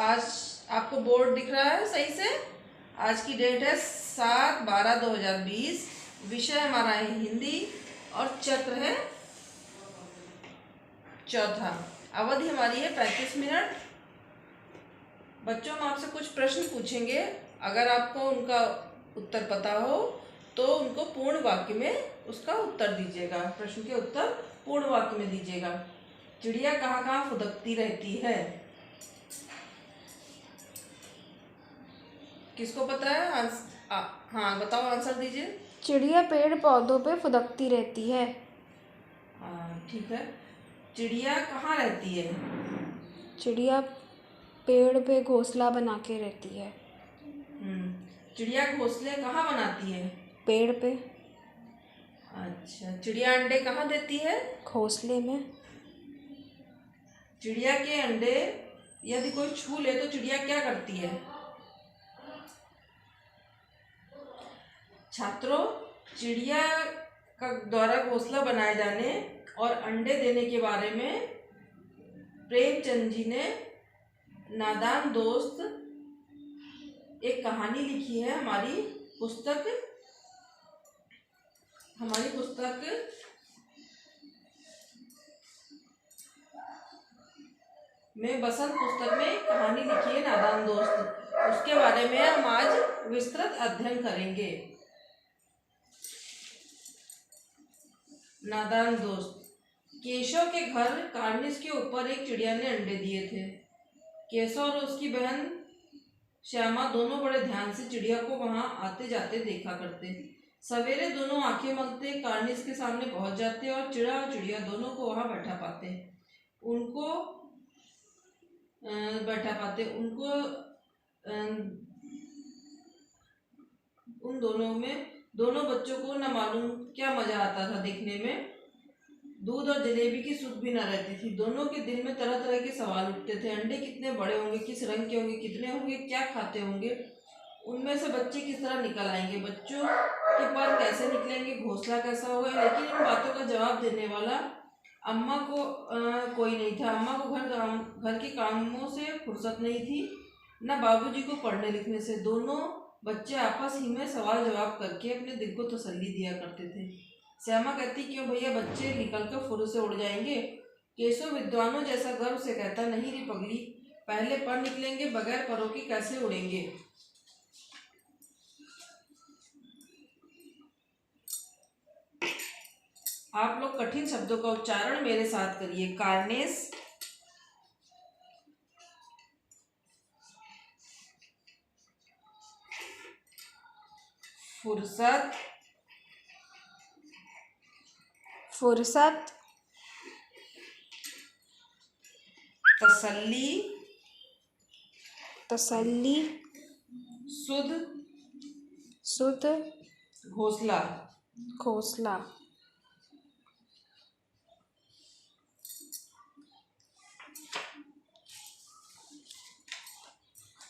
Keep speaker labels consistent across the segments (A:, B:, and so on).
A: आज आपको बोर्ड दिख रहा है सही से। आज की डेट है 7/12/2020। विषय हमारा है हिंदी और चक्र है चौथा। अवधि हमारी है 35 मिनट। बच्चों, हम आपसे कुछ प्रश्न पूछेंगे। अगर आपको उनका उत्तर पता हो तो उनको पूर्ण वाक्य में उसका उत्तर दीजिएगा। प्रश्न के उत्तर पूर्ण वाक्य में दीजिएगा। चिड़िया कहाँ कहाँ फुदकती रहती है? किसको पता है? हाँ, बताओ, आंसर दीजिए।
B: चिड़िया पेड़ पौधों पे फुदकती रहती है।
A: हाँ, ठीक है। चिड़िया कहाँ रहती है?
B: चिड़िया पेड़ पे घोंसला बना के रहती है।
A: चिड़िया घोंसले कहाँ बनाती है?
B: पेड़ पे।
A: अच्छा, चिड़िया अंडे कहाँ देती है?
B: घोंसले में।
A: चिड़िया के अंडे यदि कोई छू ले तो चिड़िया क्या करती है? छात्रों, चिड़िया का द्वारा घोंसला बनाए जाने और अंडे देने के बारे में प्रेमचंद जी ने नादान दोस्त एक कहानी लिखी है। हमारी पुस्तक में बसंत पुस्तक में एक कहानी लिखी है नादान दोस्त। उसके बारे में हम आज विस्तृत अध्ययन करेंगे। नादान दोस्त। केशव के घर कार्निस के ऊपर एक चिड़िया ने अंडे दिए थे। केशव और उसकी बहन श्यामा दोनों बड़े ध्यान से चिड़िया को वहां आते जाते देखा करते। सवेरे दोनों आंखें मलते कार्निस के सामने पहुंच जाते और चिड़िया दोनों को वहां बैठा पाते। उन दोनों बच्चों को न मालूम क्या मजा आता था देखने में। दूध और जलेबी की सुध भी न रहती थी। दोनों के दिल में तरह तरह के सवाल उठते थे। अंडे कितने बड़े होंगे, किस रंग के होंगे, कितने होंगे, क्या खाते होंगे, उनमें से बच्चे किस तरह निकल आएंगे, बच्चों के पर कैसे निकलेंगे, घोंसला कैसा होगा। लेकिन इन बातों का जवाब देने वाला अम्मा को कोई नहीं था। अम्मा को घर के कामों से फुर्सत नहीं थी, न बाबूजी को पढ़ने लिखने से। दोनों बच्चे आपस ही में सवाल जवाब करके अपने दिल को तसल्ली दिया करते थे। श्यामा कहती, क्यों भैया, बच्चे निकलकर फुर्र से उड़ जाएंगे। केशव विद्वानों जैसा गर्व से कहता, नहीं रे पगली, पहले पर निकलेंगे, बगैर परों के कैसे उड़ेंगे। आप लोग कठिन शब्दों का उच्चारण मेरे साथ करिए। कार्नेस, फुर्सत, तसल्ली, सुध, घोंसला।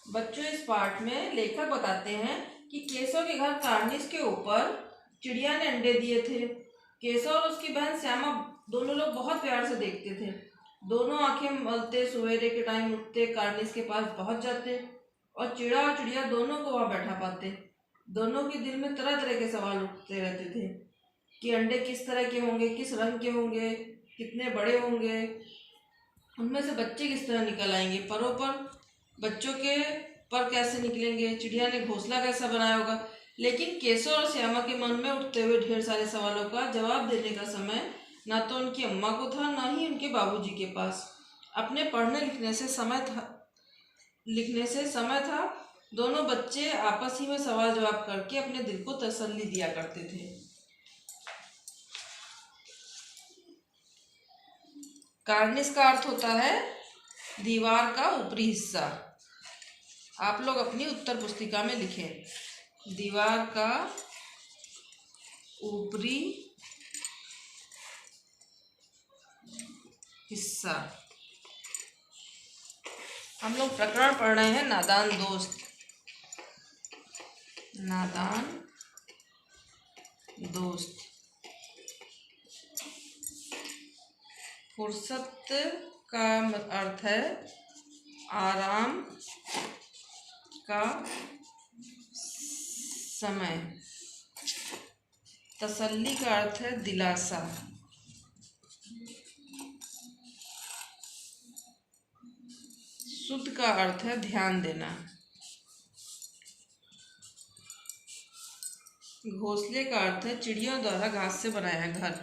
A: बच्चों, इस पाठ में लेखक बताते हैं कि केशव के घर कार्निस के ऊपर चिड़िया ने अंडे दिए थे। केशव और उसकी बहन श्यामा दोनों लोग बहुत प्यार से देखते थे। दोनों आंखें मलते सवेरे के टाइम उठते, कार्निस के पास पहुंच जाते और चिड़िया दोनों को वहां बैठा पाते। दोनों के दिल में तरह तरह के सवाल उठते रहते थे कि अंडे किस तरह के होंगे, किस रंग के होंगे, कितने बड़े होंगे, उनमें से बच्चे किस तरह निकल आएंगे, परों पर बच्चों के पर कैसे निकलेंगे, चिड़िया ने घोंसला कैसा बनाया होगा। लेकिन केशव और श्यामा के मन में उठते हुए ढेर सारे सवालों का जवाब देने का समय ना तो उनकी अम्मा को था, ना ही उनके बाबूजी के पास। अपने पढ़ने लिखने से समय था। दोनों बच्चे आपस ही में सवाल जवाब करके अपने दिल को तसल्ली दिया करते थे। कार्निस का अर्थ होता है दीवार का ऊपरी हिस्सा। आप लोग अपनी उत्तर पुस्तिका में लिखें, दीवार का ऊपरी हिस्सा। हम लोग प्रकरण पढ़ रहे हैं नादान दोस्त। फुर्सत का अर्थ है आराम का समय। तसल्ली का अर्थ है दिलासा। सुध का अर्थ है ध्यान देना। घोंसले का अर्थ है चिड़ियों द्वारा घास से बनाया घर।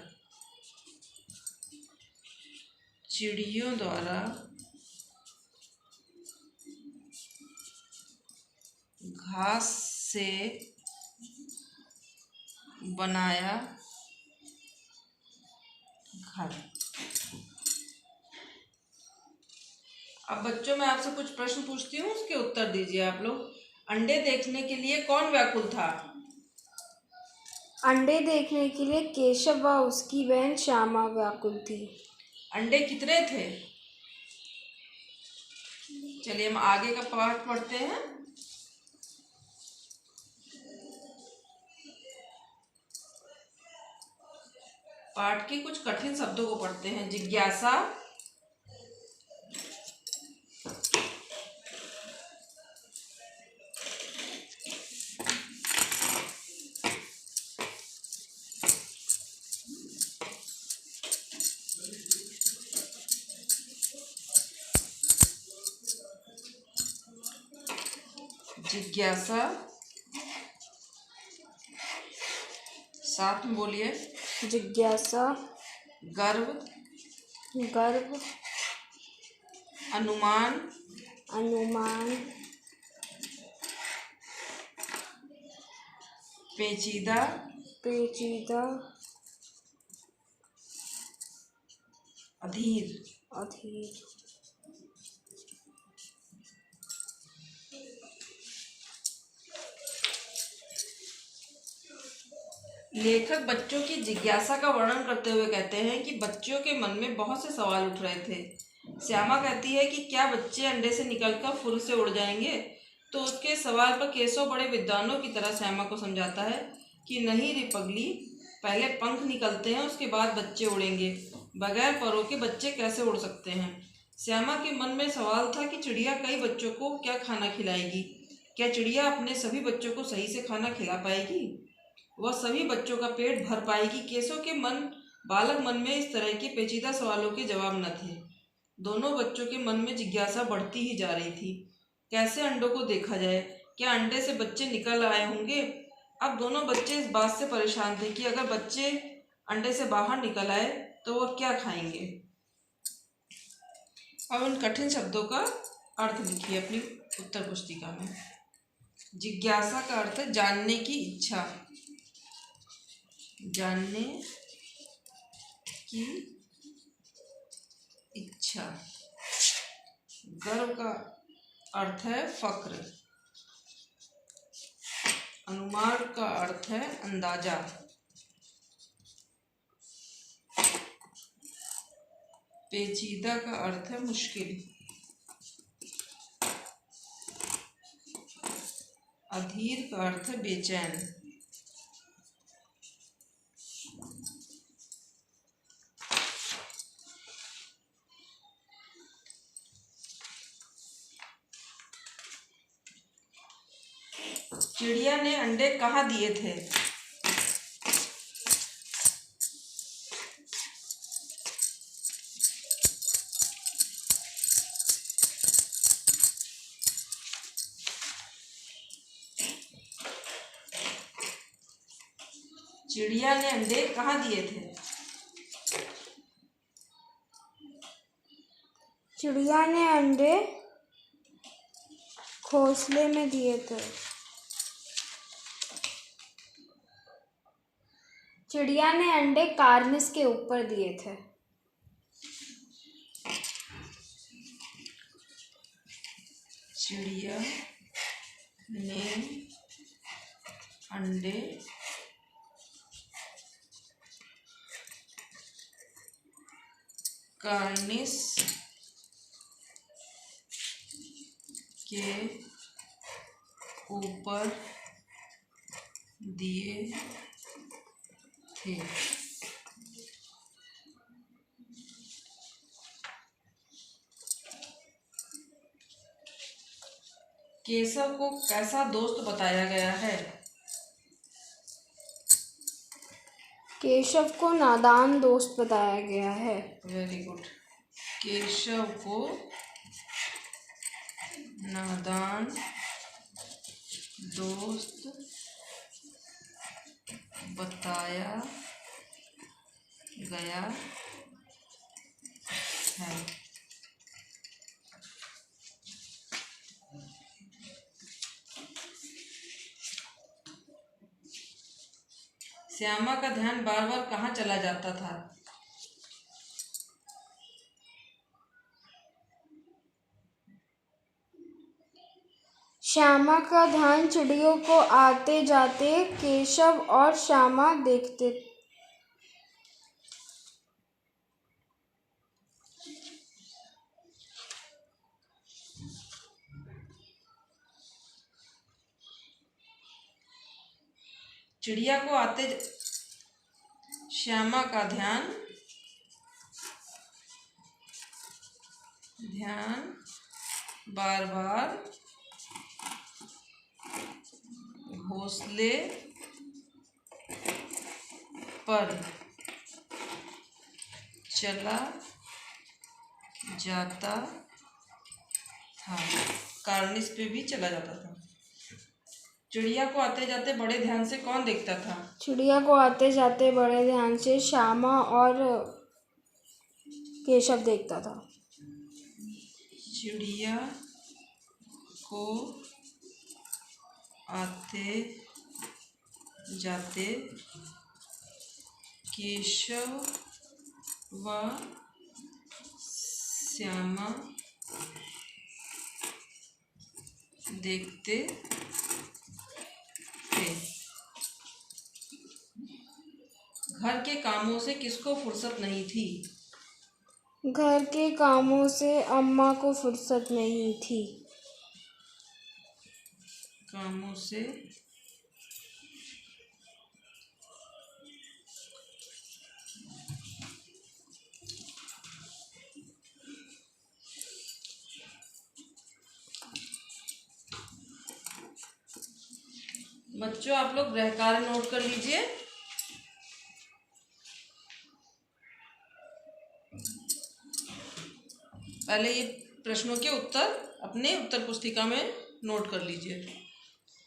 A: चिड़ियों द्वारा घास से बनाया घर। अब बच्चों, मैं आपसे कुछ प्रश्न पूछती हूँ, उसके उत्तर दीजिए आप लोग। अंडे देखने के लिए कौन व्याकुल था?
B: अंडे देखने के लिए केशव व उसकी बहन श्यामा व्याकुल थी।
A: अंडे कितने थे? चलिए हम आगे का पाठ पढ़ते हैं। पाठ के कुछ कठिन शब्दों को पढ़ते हैं। जिज्ञासा, जिज्ञासा, साथ में बोलिए।
B: जिज्ञासा,
A: गर्व,
B: गर्व,
A: अनुमान,
B: अनुमान,
A: पेचीदा,
B: पेचीदा,
A: अधीर।
B: अधीर।
A: लेखक बच्चों की जिज्ञासा का वर्णन करते हुए कहते हैं कि बच्चों के मन में बहुत से सवाल उठ रहे थे। श्यामा कहती है कि क्या बच्चे अंडे से निकलकर फुर्र से उड़ जाएंगे? तो उसके सवाल पर केशव बड़े विद्वानों की तरह श्यामा को समझाता है कि नहीं रे पगली, पहले पंख निकलते हैं, उसके बाद बच्चे उड़ेंगे। बगैर परों के बच्चे कैसे उड़ सकते हैं? श्यामा के मन में सवाल था कि चिड़िया कई बच्चों को क्या खाना खिलाएगी? क्या चिड़िया अपने सभी बच्चों को सही से खाना खिला पाएगी? वह सभी बच्चों का पेट भर पाएगी? केशव के बालक मन में इस तरह के पेचीदा सवालों के जवाब न थे। दोनों बच्चों के मन में जिज्ञासा बढ़ती ही जा रही थी। कैसे अंडों को देखा जाए? क्या अंडे से बच्चे निकल आए होंगे? अब दोनों बच्चे इस बात से परेशान थे कि अगर बच्चे अंडे से बाहर निकल आए तो वह क्या खाएंगे। अब उन कठिन शब्दों का अर्थ लिखिए अपनी उत्तर पुस्तिका में। जिज्ञासा का अर्थ है जानने की इच्छा, जानने की इच्छा। गर्व का अर्थ है फक्र। अनुमान का अर्थ है अंदाजा। पेचीदा का अर्थ है मुश्किल। अधीर का अर्थ है बेचैन। चिड़िया ने अंडे कहाँ दिए थे? चिड़िया ने अंडे कहाँ दिए थे?
B: चिड़िया ने अंडे घोंसले में दिए थे। चिड़िया ने अंडे कार्निस के ऊपर दिए थे।
A: चिड़िया ने अंडे कार्निस के ऊपर दिए थे। केशव को कैसा दोस्त बताया गया है?
B: केशव को नादान दोस्त बताया गया है।
A: Very good. केशव को नादान दोस्त बताया गया है। श्यामा का ध्यान बार बार कहाँ चला जाता था?
B: श्यामा का ध्यान चिड़ियों को आते जाते केशव और श्यामा देखते।
A: चिड़िया को आते श्यामा का ध्यान बार बार घोंसले पर चला जाता था। कार्निस पे भी चला जाता था। चिड़िया को आते जाते बड़े ध्यान से कौन देखता था?
B: चिड़िया को आते जाते बड़े ध्यान से श्यामा और केशव देखता था।
A: चिड़िया को आते जाते केशव व श्यामा देखते थे। घर के कामों से किसको फुर्सत नहीं थी?
B: घर के कामों से अम्मा को फुर्सत नहीं थी।
A: कामों से बच्चों, आप लोग गृह कार्य नोट कर लीजिए। पहले ये प्रश्नों के उत्तर अपने उत्तर पुस्तिका में नोट कर लीजिए।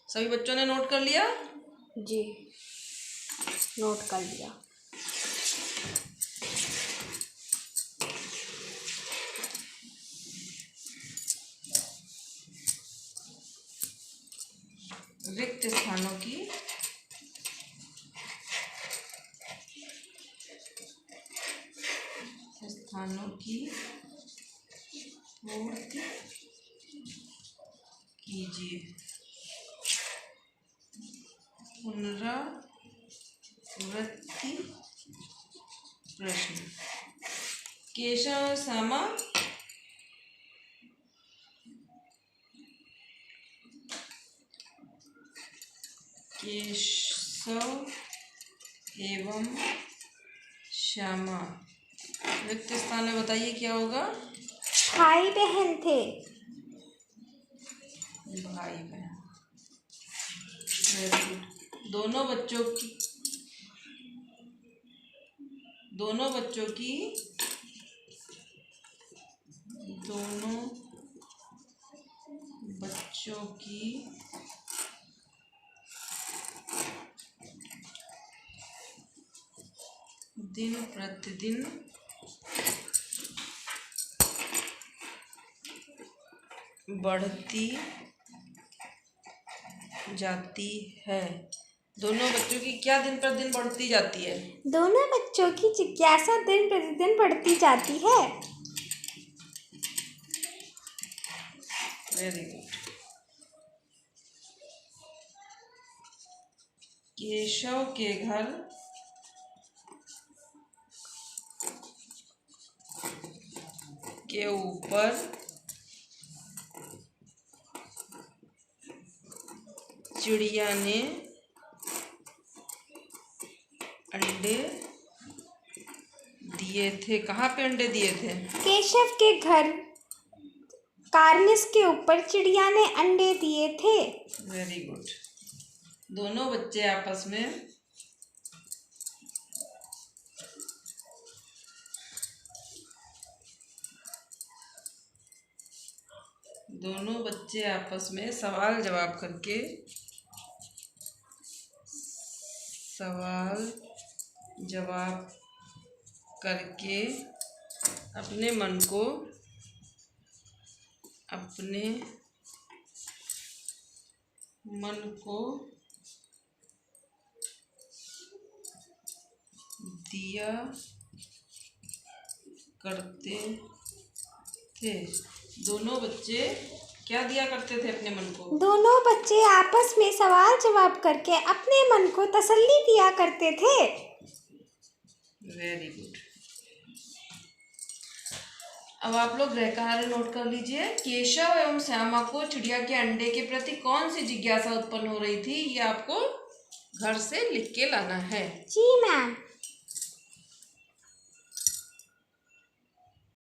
A: सभी बच्चों ने नोट कर लिया?
B: जी, नोट कर लिया।
A: रिक्त स्थानों की पूर्ति कीजिए। पुनरावृत्ति प्रश्न। केशव और श्यामा केशव एवं श्यामा रिक्त स्थान में बताइए क्या होगा?
B: भाई बहन थे।
A: भाई बहन। Very good. दोनों बच्चों की दिन प्रतिदिन बढ़ती जाती है। दोनों बच्चों की क्या दिन प्रतिदिन बढ़ती जाती है?
B: दोनों बच्चों की जिज्ञासा दिन प्रतिदिन बढ़ती जाती है।
A: Very good. केशव के घर के ऊपर चिड़िया ने अंडे दिए थे। कहाँ पे अंडे दिए थे?
B: केशव के घर कार्निस के ऊपर चिड़िया ने अंडे दिए थे।
A: Very good. दोनों बच्चे आपस में सवाल जवाब करके अपने मन को दिया करते थे। दोनों बच्चे क्या दिया करते थे अपने मन को?
B: दोनों बच्चे आपस में सवाल जवाब करके अपने मन को तसल्ली दिया करते थे।
A: Very good. अब आप लोग गृह कार्य नोट कर लीजिए। केशव एवं श्यामा को चिड़िया के अंडे के प्रति कौन सी जिज्ञासा उत्पन्न हो रही थी, ये आपको घर से लिख के लाना है।
B: जी मैम।